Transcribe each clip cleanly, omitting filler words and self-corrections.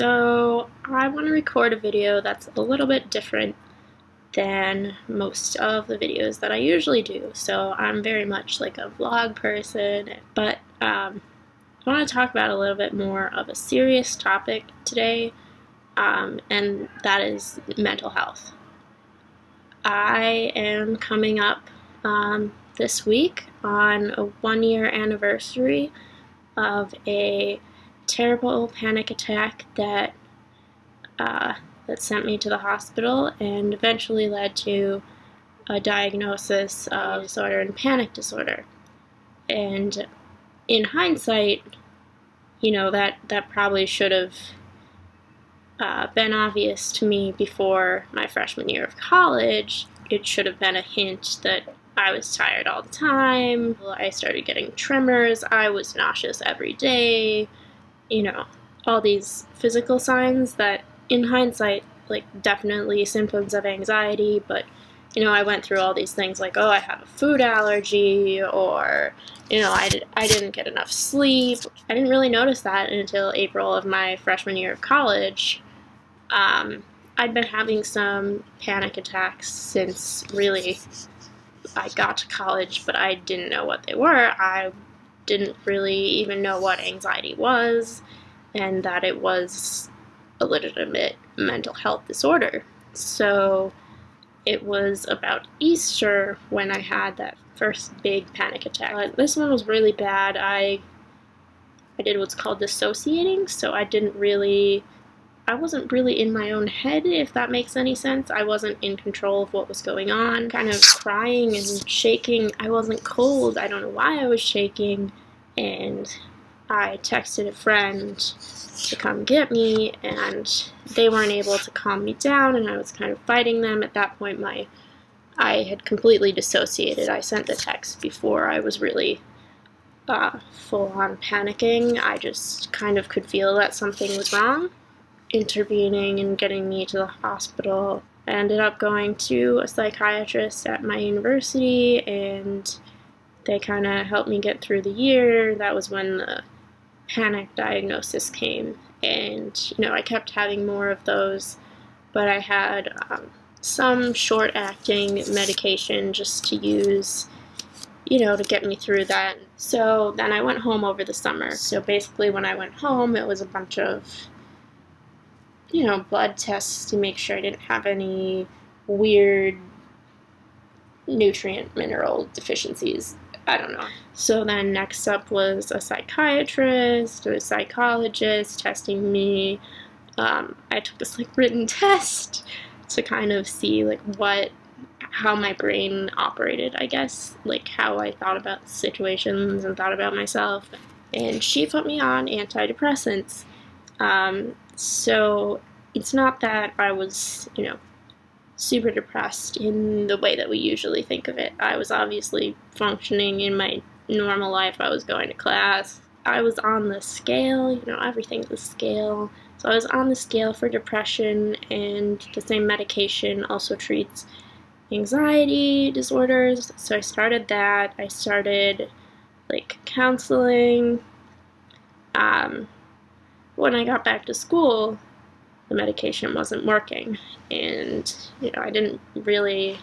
So I want to record a video that's a little bit different than most of the videos that I usually do. So I'm very much like a vlog person, but I want to talk about a little bit more of a serious topic today, and that is mental health. I am coming up this week on a 1-year anniversary of a terrible panic attack that sent me to the hospital and eventually led to a diagnosis of disorder and panic disorder. And in hindsight, that probably should have been obvious to me before my freshman year of college. It should have been a hint that I was tired all the time. I started getting tremors. I was nauseous every day. All these physical signs that in hindsight, definitely symptoms of anxiety, but I went through all these things like, oh, I have a food allergy, or I didn't get enough sleep. I didn't really notice that until April of my freshman year of college. I'd been having some panic attacks since really I got to college, but I didn't know what they were. I didn't really even know what anxiety was, and that it was a legitimate mental health disorder. So it was about Easter when I had that first big panic attack. This one was really bad. I did what's called dissociating, so I wasn't really in my own head, if that makes any sense. I wasn't in control of what was going on. Kind of crying and shaking. I wasn't cold. I don't know why I was shaking. And I texted a friend to come get me, and they weren't able to calm me down, and I was kind of fighting them. At that point, I had completely dissociated. I sent the text before I was really full-on panicking. I just kind of could feel that something was wrong. Intervening and getting me to the hospital. I ended up going to a psychiatrist at my university, and they kind of helped me get through the year. That was when the panic diagnosis came, and I kept having more of those, but I had some short-acting medication just to use, to get me through that. So then I went home over the summer. So basically when I went home, it was a bunch of blood tests to make sure I didn't have any weird nutrient mineral deficiencies. I don't know. So then next up was a psychiatrist or a psychologist testing me. I took this written test to kind of see how my brain operated, I guess, how I thought about situations and thought about myself. And she put me on antidepressants. So it's not that I was, super depressed in the way that we usually think of it. I was obviously functioning in my normal life. I was going to class. I was on the scale, everything's a scale. So I was on the scale for depression, and the same medication also treats anxiety disorders. So I started that. I started counseling. When I got back to school, the medication wasn't working, and I didn't really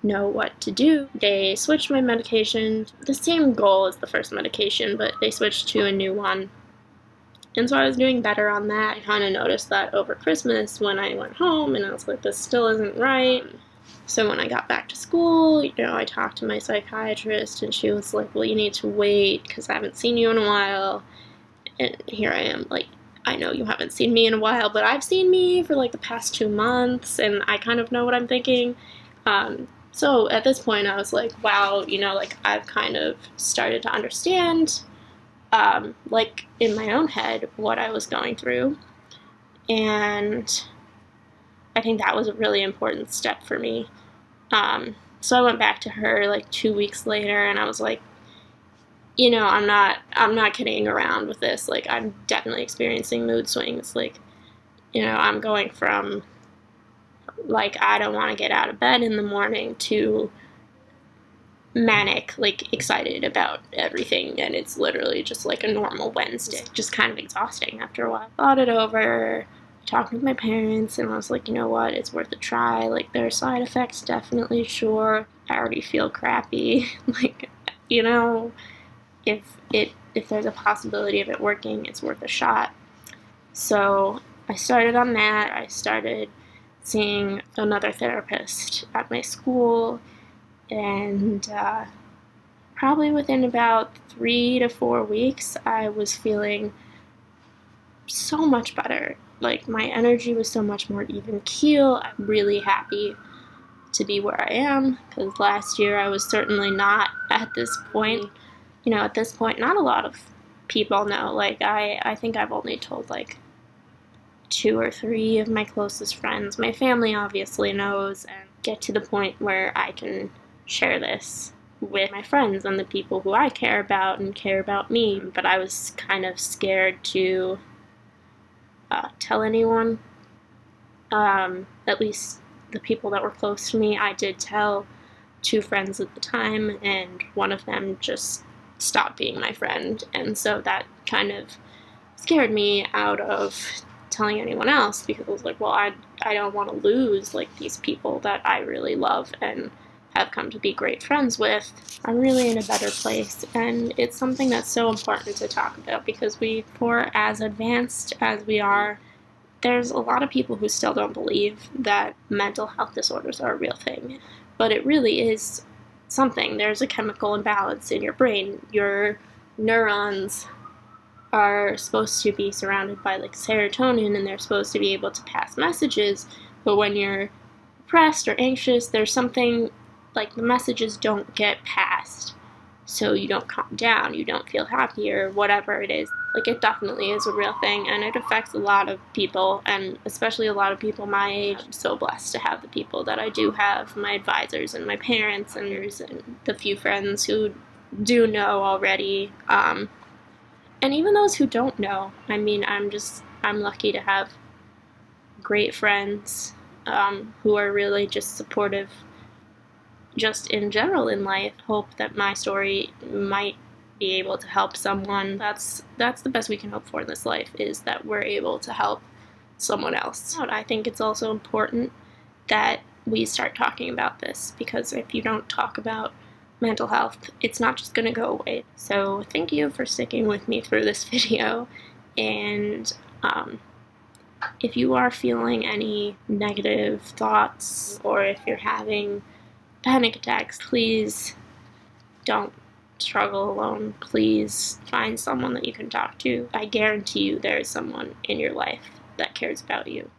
know what to do. They switched my medication, the same goal as the first medication, but they switched to a new one. And so I was doing better on that. I kind of noticed that over Christmas when I went home, and I was like, this still isn't right. So when I got back to school, I talked to my psychiatrist, and she was like, well, you need to wait because I haven't seen you in a while. And here I am, I know you haven't seen me in a while, but I've seen me for the past 2 months, and I kind of know what I'm thinking. So at this point I was like, wow, I've kind of started to understand, in my own head, what I was going through. And I think that was a really important step for me. So I went back to her 2 weeks later, and I was like, I'm not kidding around with this. I'm definitely experiencing mood swings. I'm going from, I don't want to get out of bed in the morning to, manic, like excited about everything, and it's literally just like a normal Wednesday. Just kind of exhausting after a while. Thought it over, talked with my parents, and I was like, you know what, it's worth a try. Like, there are side effects, definitely, sure. I already feel crappy. Like, you know, if there's a possibility of it working, it's worth a shot. So I started on that. I started seeing another therapist at my school, and probably within about 3 to 4 weeks, I was feeling so much better. Like, my energy was so much more even keel. I'm really happy to be where I am, because last year I was certainly not at this point. You know, at this point, not a lot of people know. Like, I think I've only told like 2 or 3 of my closest friends. My family obviously knows, and get to the point where I can share this with my friends and the people who I care about and care about me. But I was kind of scared to tell anyone, at least the people that were close to me. I did tell 2 friends at the time, and one of them just stopped being my friend, and so that kind of scared me out of telling anyone else, because I was like, well, I don't want to lose like these people that I really love and have come to be great friends with. I'm really in a better place, and it's something that's so important to talk about, because for as advanced as we are, there's a lot of people who still don't believe that mental health disorders are a real thing. But it really is something. There's a chemical imbalance in your brain. Your neurons are supposed to be surrounded by like serotonin, and they're supposed to be able to pass messages. But when you're depressed or anxious, there's something like the messages don't get passed. So you don't calm down, you don't feel happy, or whatever it is. Like, it definitely is a real thing, and it affects a lot of people, and especially a lot of people my age. I'm so blessed to have the people that I do have, my advisors and my parents and the few friends who do know already. And even those who don't know. I mean, I'm lucky to have great friends who are really just supportive just in general in life. Hope that my story might be able to help someone. That's the best we can hope for in this life, is that we're able to help someone else. I think it's also important that we start talking about this, because if you don't talk about mental health, it's not just going to go away. So thank you for sticking with me through this video, and if you are feeling any negative thoughts, or if you're having panic attacks, please don't struggle alone. Please find someone that you can talk to. I guarantee you there is someone in your life that cares about you.